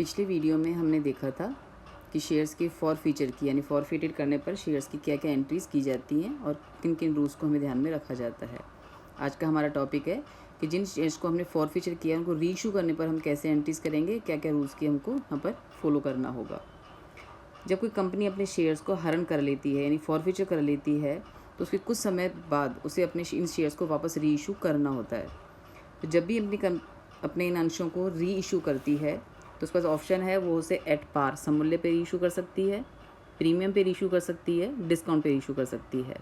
पिछली वीडियो में हमने देखा था कि शेयर्स के फॉरफीचर की यानी फॉरफिटेड करने पर शेयर्स की क्या क्या एंट्रीज़ की जाती हैं और किन किन रूल्स को हमें ध्यान में रखा जाता है। आज का हमारा टॉपिक है कि जिन शेयर्स को हमने फॉरफीचर किया उनको रीइशू करने पर हम कैसे एंट्रीज़ करेंगे, क्या क्या रूल्स की हमको यहाँ पर फॉलो करना होगा। जब कोई कंपनी अपने शेयर्स को हरण कर लेती है यानी फॉरफीचर कर लेती है तो उसके कुछ समय बाद उसे अपने इन शेयर्स को वापस रीइशू करना होता है। तो जब भी अपने इन अंशों को री इशू करती है तो उसके पास ऑप्शन है, वो उसे एट पार सममूल्य पे री इशू कर सकती है, प्रीमियम पे री इशू कर सकती है, डिस्काउंट पे री इशू कर सकती है।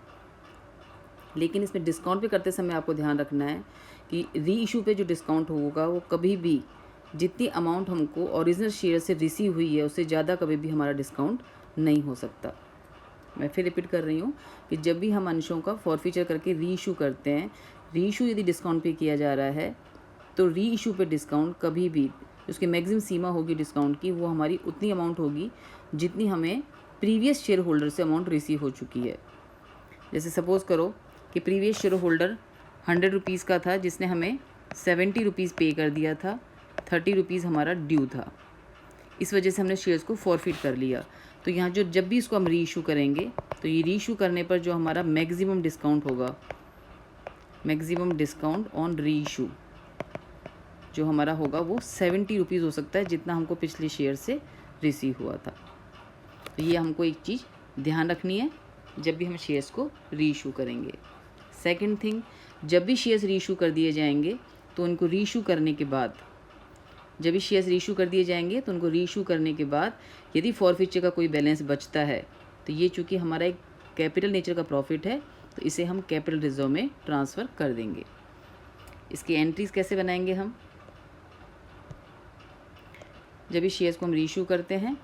लेकिन इसमें डिस्काउंट पे करते समय आपको ध्यान रखना है कि री इशू पे जो डिस्काउंट होगा वो कभी भी जितनी अमाउंट हमको ओरिजिनल शेयर से रिसीव हुई है उससे ज़्यादा कभी भी हमारा डिस्काउंट नहीं हो सकता। मैं फिर रिपीट कर रही हूँ कि जब भी हम अंशों का फॉरफीचर करके री इशू करते हैं, री इशू यदि डिस्काउंट पे किया जा रहा है तो री इशू पे डिस्काउंट कभी भी उसकी मैक्सिमम सीमा होगी डिस्काउंट की, वो हमारी उतनी अमाउंट होगी जितनी हमें प्रीवियस शेयर होल्डर से अमाउंट रिसीव हो चुकी है। जैसे सपोज़ करो कि प्रीवियस शेयर होल्डर 100 रुपीज़ का था जिसने हमें 70 रुपीज़ पे कर दिया था, 30 रुपीज़ हमारा ड्यू था। इस वजह से हमने शेयर्स को फॉरफिट कर लिया। तो यहाँ जो जब भी इसको हम री इशू करेंगे तो ये री इशू करने पर जो हमारा मैक्सिमम डिस्काउंट होगा, मैक्सिमम डिस्काउंट ऑन री इशू जो हमारा होगा वो 70 रुपीज़ हो सकता है, जितना हमको पिछले शेयर से रिसीव हुआ था। तो ये हमको एक चीज़ ध्यान रखनी है जब भी हम शेयर्स को री इशू करेंगे। सेकंड थिंग, जब भी शेयर्स री इशू कर दिए जाएंगे तो उनको री इशू करने के बाद, जब भी शेयर्स री इशू कर दिए जाएंगे तो उनको री इशू करने के बाद यदि फॉरफीचर का कोई बैलेंस बचता है तो ये चूँकि हमारा एक कैपिटल नेचर का प्रॉफिट है तो इसे हम कैपिटल रिजर्व में ट्रांसफ़र कर देंगे। इसकी एंट्रीज़ कैसे बनाएंगे हम, जब भी शेयर्स को हम रीइशू करते हैं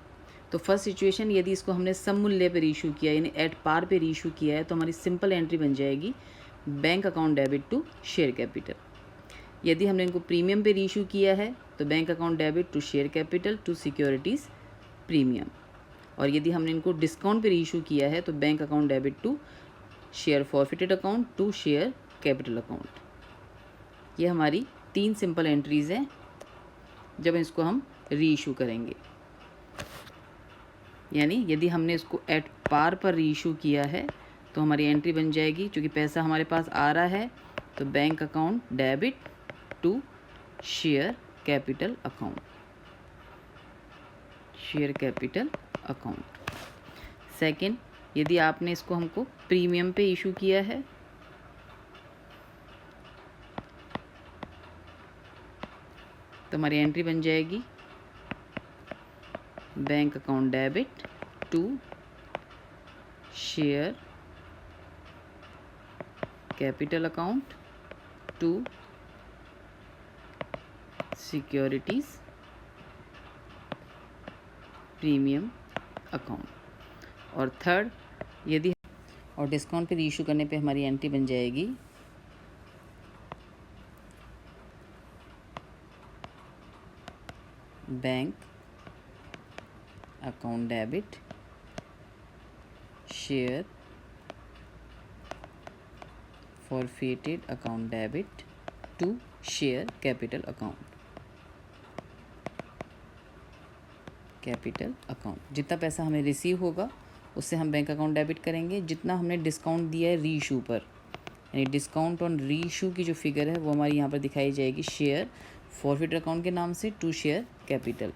तो फर्स्ट सिचुएशन, यदि इसको हमने सममूल्य पे रीइशू किया यानी एट पार पे रीइशू किया है तो हमारी सिंपल एंट्री बन जाएगी bank account debit to share capital. यदि हमने इनको प्रीमियम पे रीइशू किया है तो bank account debit to share capital to securities premium. और यदि हमने इनको डिस्काउंट पे रीइशू किया है तो bank account debit to share forfeited account to share capital account. ये हमारी 3 सिंपल एंट्रीज़ हैं जब इसको हम री इशू करेंगे। यानी यदि हमने इसको एट पार पर री इशू किया है तो हमारी एंट्री बन जाएगी, क्योंकि पैसा हमारे पास आ रहा है तो bank account debit to share capital account, share capital account. Second, यदि आपने इसको हमको प्रीमियम पे इशू किया है तो हमारी एंट्री बन जाएगी bank account debit to share capital account to securities premium account. और थर्ड, यदि और डिस्काउंट पे रीइशू करने पे हमारी एंट्री बन जाएगी bank account debit share forfeited account debit to share capital account, capital account. जितना पैसा हमें रिसीव होगा उससे हम बैंक अकाउंट डेबिट करेंगे, जितना हमने डिस्काउंट दिया है री इशू पर, यानी डिस्काउंट ऑन री इशू की जो फिगर है वो हमारी यहाँ पर दिखाई जाएगी शेयर फॉरफिटेड अकाउंट के नाम से टू शेयर कैपिटल।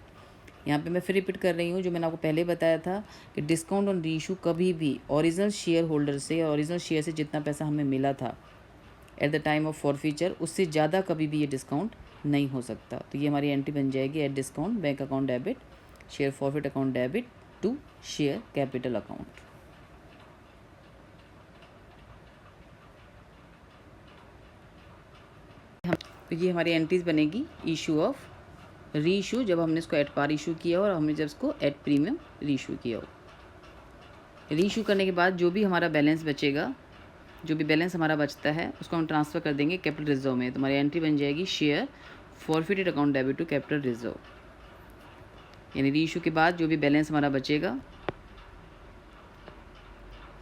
यहाँ पे मैं फिर रिपीट कर रही हूँ जो मैंने आपको पहले बताया था कि डिस्काउंट ऑन री इशू कभी भी ओरिजिनल शेयर होल्डर से या ओरिजिनल शेयर से जितना पैसा हमें मिला था at the time of forfeiture उससे ज़्यादा कभी भी ये डिस्काउंट नहीं हो सकता। तो ये हमारी एंट्री बन जाएगी at discount bank account debit share forfeit account debit to share capital account. तो ये हमारी एंट्रीज बनेगी इशू ऑफ री इशू, जब हमने इसको एट पार इशू किया हो और हमने जब इसको एट प्रीमियम री इशू किया हो। री इशू करने के बाद जो भी हमारा बैलेंस बचेगा, जो भी बैलेंस हमारा बचता है उसको हम ट्रांसफ़र कर देंगे कैपिटल रिजर्व में। तो हमारी एंट्री बन जाएगी share forfeited account debit to capital reserve. यानी री इशू के बाद जो भी बैलेंस हमारा बचेगा,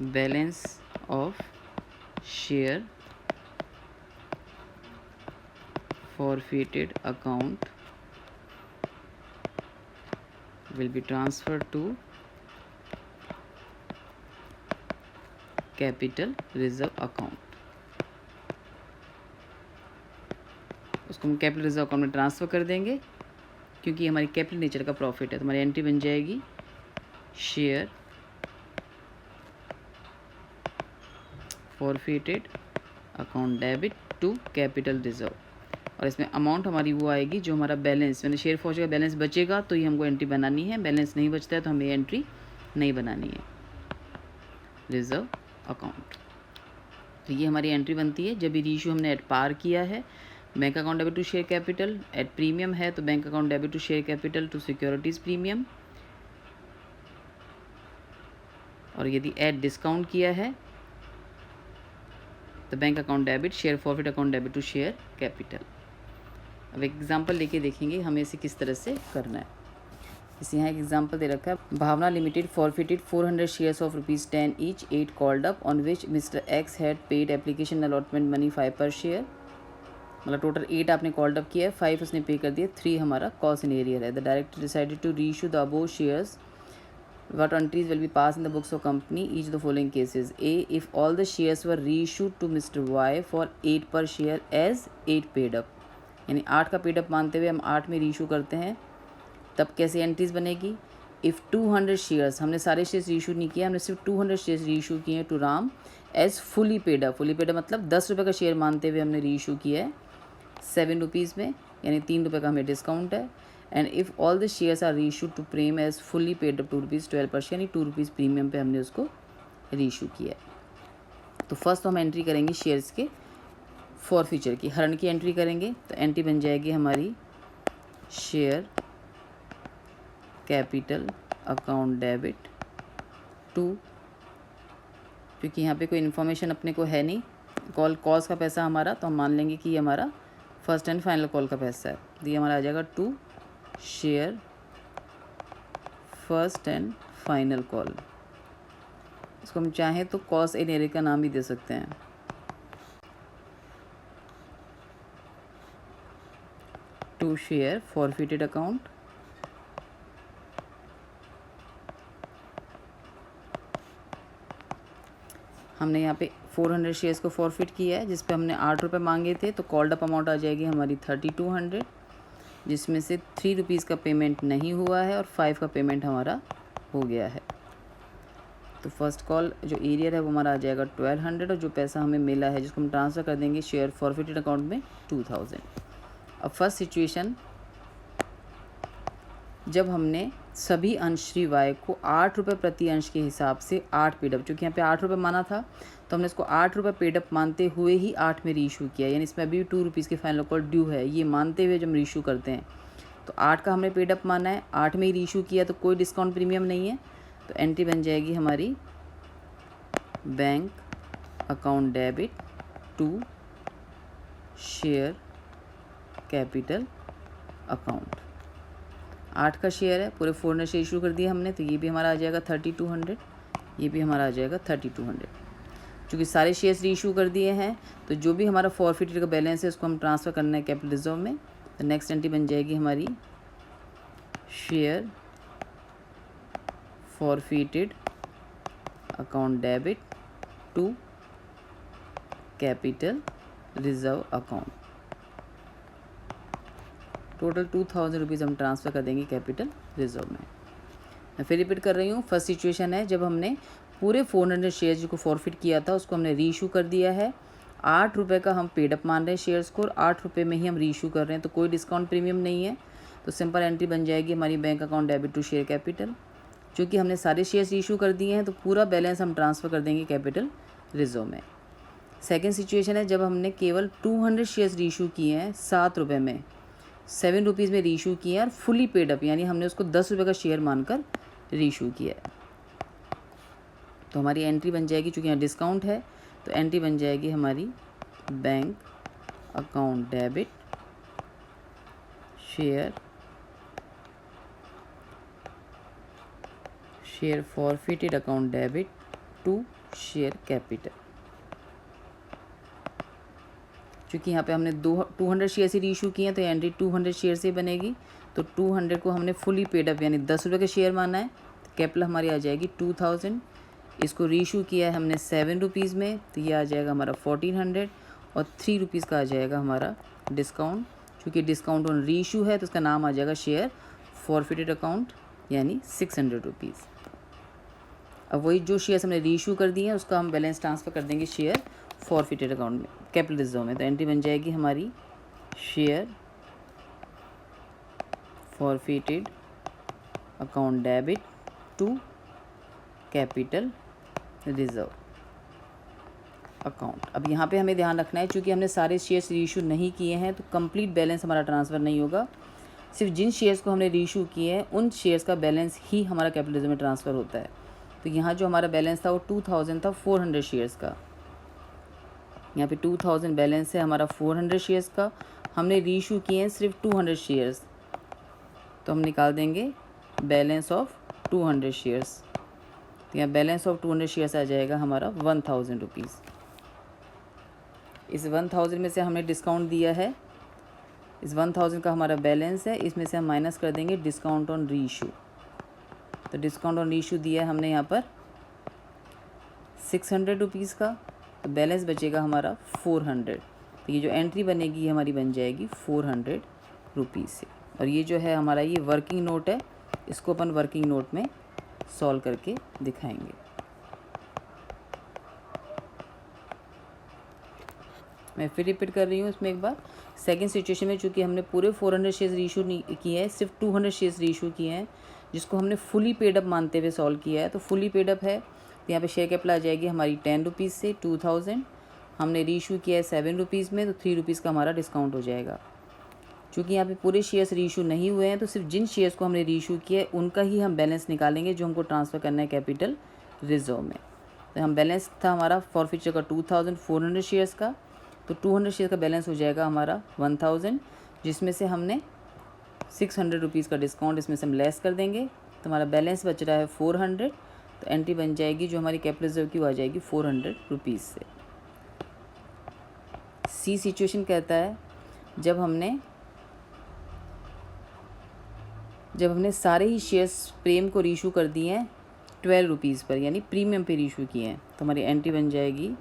balance of share forfeited account will be transferred to capital reserve account। उसको हम कैपिटल रिजर्व अकाउंट में ट्रांसफ़र कर देंगे क्योंकि ये हमारी कैपिटल नेचर का प्रॉफिट है। तो हमारी एंट्री बन जाएगी share forfeited account debit to capital reserve, और इसमें अमाउंट हमारी वो आएगी जो हमारा बैलेंस, मैंने शेयर फॉर का बैलेंस बचेगा तो ये हमको एंट्री बनानी है, बैलेंस नहीं बचता है तो हमें एंट्री नहीं बनानी है। रिजर्व अकाउंट, तो ये हमारी एंट्री बनती है जब ये रीइशू हमने एट पार किया है। Bank account debit to share capital, at premium है तो bank account debit to share capital to securities premium, और यदि एट डिस्काउंट किया है तो bank account debit share forfeit account debit to share capital. अब एक एग्जांपल लेके देखेंगे हमें इसे किस तरह से करना है। इसे यहाँ एक एग्जांपल दे रखा है, Bhavna limited forfeited 400 shares of ₹10 each 8 called up on which mister X had paid application allotment money 5 per share. मतलब टोटल 8 आपने कॉल्ड अप किया है, 5 उसने पे कर दिया, 3 हमारा कॉस्ट इन एरियर है। The director decided to reissue the above shares. What entries will be passed in the books of company each of the following cases? A. If all the shares were reissued to Mr. Y for 8 per share as 8 paid up, यानी 8 का paid up मानते हुए हम 8 में reissue करते हैं, तब कैसे एंट्रीज बनेगी? इफ़ 200 शेयर्स, हमने सारे शेयर्स रीइशू नहीं किए, हमने सिर्फ 200 शेयर्स रीइशू किए हैं to Ram as fully paid up. Fully paid up मतलब 10 रुपये का शेयर मानते हुए हमने रीइशू किया है 7 रुपीज़ में, यानी 3 रुपये का हमें डिस्काउंट है। And if all the shares are reissued to Prem as fully paid up ₹2.12 per share, यानी ₹2 प्रीमियम पे हमने उसको रीइशू किया है। तो फर्स्ट तो हम एंट्री करेंगे शेयर्स के फॉरफीचर की, हरण की एंट्री करेंगे। तो एंट्री बन जाएगी हमारी share capital account debit to, क्योंकि यहाँ पे कोई इन्फॉर्मेशन अपने को है नहीं, कॉल्स का पैसा हमारा, तो हम मान लेंगे कि ये हमारा फर्स्ट एंड फाइनल कॉल का पैसा है। तो ये हमारा आ जाएगा to share first and final call. इसको हम चाहें तो कॉस्ट इन एरियर का नाम भी दे सकते हैं। टू शेयर फॉरफिटेड अकाउंट हमने यहाँ पे 400 शेयर्स को फॉरफिट किया है, जिस पे हमने 8 रुपये मांगे थे, तो कॉल्ड अप अमाउंट आ जाएगी हमारी 3200, जिसमें से ₹3 का पेमेंट नहीं हुआ है और 5 का पेमेंट हमारा हो गया है। तो फर्स्ट कॉल जो एरियर है वो हमारा आ जाएगा 1200, और जो पैसा हमें मिला है जिसको हम ट्रांसफ़र कर देंगे शेयर फॉरफिटेड अकाउंट में 2000। अब फर्स्ट सिचुएशन, जब हमने सभी अंश श्री वाई को 8 रुपये प्रति अंश के हिसाब से 8 पेडअप, चूँकि यहाँ पे 8 रुपये माना था तो हमने इसको 8 रुपये पेडअप मानते हुए ही 8 में रीइशू किया, यानी इसमें अभी ₹2 की फाइनल कॉल ड्यू है, ये मानते हुए जब हम रीइशू करते हैं तो 8 का हमने पेडअप माना है, 8 में ही रीइशू किया तो कोई डिस्काउंट प्रीमियम नहीं है। तो एंट्री बन जाएगी हमारी bank account debit to share capital account. 8 का शेयर है, पूरे 400 शेयर इशू कर दिया हमने, तो ये भी हमारा आ जाएगा 3200, ये भी हमारा आ जाएगा 3200। चूँकि सारे शेयर्स रीइशू कर दिए हैं तो जो भी हमारा फॉरफिटेड का बैलेंस है उसको हम ट्रांसफ़र करना है कैपिटल रिजर्व में। तो नेक्स्ट एंट्री बन जाएगी हमारी share forfeited account debit to capital reserve account. Total 2000 rupees हम ट्रांसफ़र कर देंगे कैपिटल रिजर्व में। मैं फिर रिपीट कर रही हूँ, फर्स्ट सिचुएशन है जब हमने पूरे 400 शेयर्स को फॉरफिट किया था उसको हमने रीइशू कर दिया है, 8 रुपये का हम पेडअप मान रहे हैं शेयर्स को और 8 रुपये में ही हम रीइशू कर रहे हैं, तो कोई डिस्काउंट प्रीमियम नहीं है। तो सिंपल एंट्री बन जाएगी हमारी bank account debit to share capital. चूँकि हमने सारे शेयर्स रीइशू कर दिए हैं तो पूरा बैलेंस हम ट्रांसफ़र कर देंगे कैपिटल रिजर्व में। सेकेंड सिचुएशन है जब हमने केवल 200 शेयर्स रीइशू किए हैं 7 रुपये में, 7 रुपीज़ में रीइशू किया है और फुली पेडअप, यानी हमने उसको 10 रुपये का शेयर मानकर रीइशू किया है। तो हमारी एंट्री बन जाएगी, चूँकि यहाँ डिस्काउंट है तो एंट्री बन जाएगी हमारी bank account debit share forfeited account debit to share capital. चूँकि यहाँ पे हमने 200 शेयर से रीइशू किए हैं तो एंट्री 200 शेयर से बनेगी, तो 200 को हमने फुली पेड अप यानी 10 रुपये का शेयर माना है, तो कैपिटल हमारी आ जाएगी 2000। इसको रीशू किया है हमने 7 रुपीज़ में, तो ये आ जाएगा हमारा 1400 और 3 रुपीज़ का आ जाएगा हमारा डिस्काउंट। चूँकि डिस्काउंट ऑन रीशू है तो उसका नाम आ जाएगा शेयर फॉरफिटेड अकाउंट यानी 600 रुपीज़। अब वही जो शेयर्स हमने रीशू कर दिए हैं उसका हम बैलेंस ट्रांसफ़र कर देंगे शेयर फॉरफिटेड अकाउंट में, कैपिटल रिजर्व में। तो एंट्री बन जाएगी हमारी share forfeited account debit to capital reserve account. अब यहाँ पे हमें ध्यान रखना है, चूँकि हमने सारे शेयर्स रीइशू नहीं किए हैं तो कंप्लीट बैलेंस हमारा ट्रांसफ़र नहीं होगा। सिर्फ जिन शेयर्स को हमने रीइशू किए हैं उन शेयर्स का बैलेंस ही हमारा कैपिटल रिजर्व में ट्रांसफ़र होता है। तो यहाँ जो हमारा बैलेंस था वो 2000 था 400 शेयर्स का। यहाँ पे 2000 बैलेंस है हमारा 400 शेयर्स का। हमने रीइशू किए हैं सिर्फ 200 शेयर्स, तो हम निकाल देंगे बैलेंस ऑफ 200 शेयर्स। तो यहाँ बैलेंस ऑफ 200 शेयर्स आ जाएगा हमारा 1000 रुपीज़। इस 1000 में से हमने डिस्काउंट दिया है, इस 1000 का हमारा बैलेंस है, इसमें से हम माइनस कर देंगे डिस्काउंट ऑन रीइशू। तो डिस्काउंट ऑन रीइशू दिया है हमने यहाँ पर 600 रुपीज़ का, तो बैलेंस बचेगा हमारा 400। तो ये जो एंट्री बनेगी ये हमारी बन जाएगी 400 रुपीज़ से। और ये जो है हमारा ये वर्किंग नोट है, इसको अपन वर्किंग नोट में सॉल्व करके दिखाएंगे। मैं फिर रिपीट कर रही हूँ इसमें एक बार। सेकंड सिचुएशन में चूँकि हमने पूरे 400 शेयर्स रीइशू नहीं किए हैं, सिर्फ 200 शेयर्स रीइशू किए हैं, जिसको हमने फुली पेड अप मानते हुए सॉल्व किया है। तो फुली पेड अप है तो यहाँ पे शेयर कैपिटल आ जाएगी हमारी 10 रुपीज़ से 2000। हमने रीइशू किया है 7 रुपीज़ में, तो 3 रुपीज़ का हमारा डिस्काउंट हो जाएगा। चूँकि यहाँ पे पूरे शेयर्स रीइशू नहीं हुए हैं तो सिर्फ जिन शेयर्स को हमने रीइशू किया है उनका ही हम बैलेंस निकालेंगे जो हमको ट्रांसफ़र करना है कैपिटल रिजर्व में। तो हम बैलेंस था हमारा फॉरफिचर का 2400 शेयर्स का, तो 200 शेयर का बैलेंस हो जाएगा हमारा 1000, जिसमें से हमने 600 रुपीज़ का डिस्काउंट इसमें से हम लेस कर देंगे, तो हमारा बैलेंस बच रहा है 400। तो एंट्री बन जाएगी जो हमारी कैपिटल रिजर्व की वो आ जाएगी 400 रुपीज़ से। सी सिचुएशन कहता है जब हमने सारे ही शेयर्स प्रेम को रीइशू कर दिए हैं 12 रुपीज़ पर, यानी प्रीमियम पे रीइशू किए हैं, तो हमारी एंट्री बन जाएगी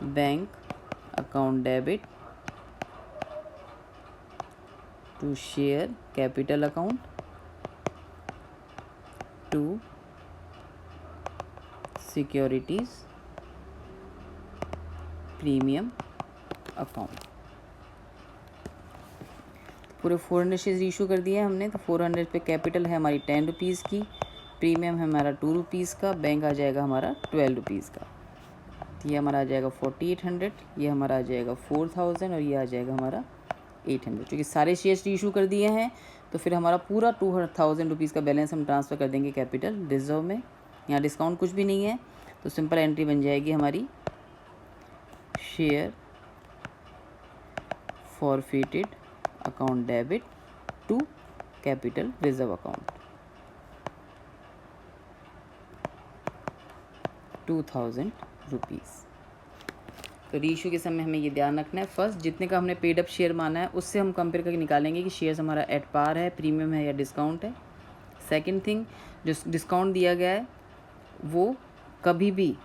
bank account debit to share capital account to securities premium account. पूरे 400 शेयर्स इशू कर दिए हमने, तो 400 पे कैपिटल है हमारी 10 रुपीज़ की, प्रीमियम है हमारा 2 रुपीज़ का, बैंक आ जाएगा हमारा 12 रुपीज़ का। तो ये हमारा आ जाएगा 4800, ये हमारा आ जाएगा 4000 और ये आ जाएगा हमारा 800। क्योंकि सारे शेयर्स इशू कर दिए हैं तो फिर हमारा पूरा 2000 रुपीज़ का बैलेंस हम ट्रांसफ़र कर देंगे कैपिटल रिजर्व में। यहाँ डिस्काउंट कुछ भी नहीं है, तो सिंपल एंट्री बन जाएगी हमारी share forfeited account debit to capital reserve account 2000 rupees. तो रीइशू के समय हमें ये ध्यान रखना है, फर्स्ट जितने का हमने पेड अप शेयर माना है उससे हम कंपेयर करके निकालेंगे कि शेयर्स हमारा एट पार है, प्रीमियम है या डिस्काउंट है। सेकंड थिंग, जो डिस्काउंट दिया गया है वो कभी भी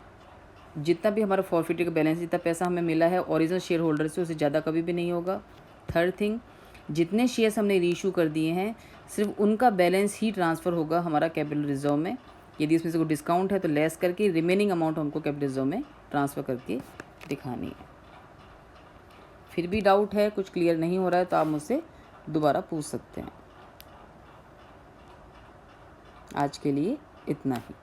जितना भी हमारा फॉरफिटेड का बैलेंस, जितना पैसा हमें मिला है ओरिजिनल शेयर होल्डर से, उससे ज़्यादा कभी भी नहीं होगा। थर्ड थिंग, जितने शेयर्स हमने रीइशू कर दिए हैं सिर्फ उनका बैलेंस ही ट्रांसफ़र होगा हमारा कैपिटल रिजर्व में। यदि उसमें से कोई डिस्काउंट है तो लेस करके रिमेनिंग अमाउंट हमको कैपिटल रिजर्व में ट्रांसफ़र करके दिखानी है। फिर भी डाउट है, कुछ क्लियर नहीं हो रहा है, तो आप मुझसे दोबारा पूछ सकते हैं। आज के लिए इतना ही।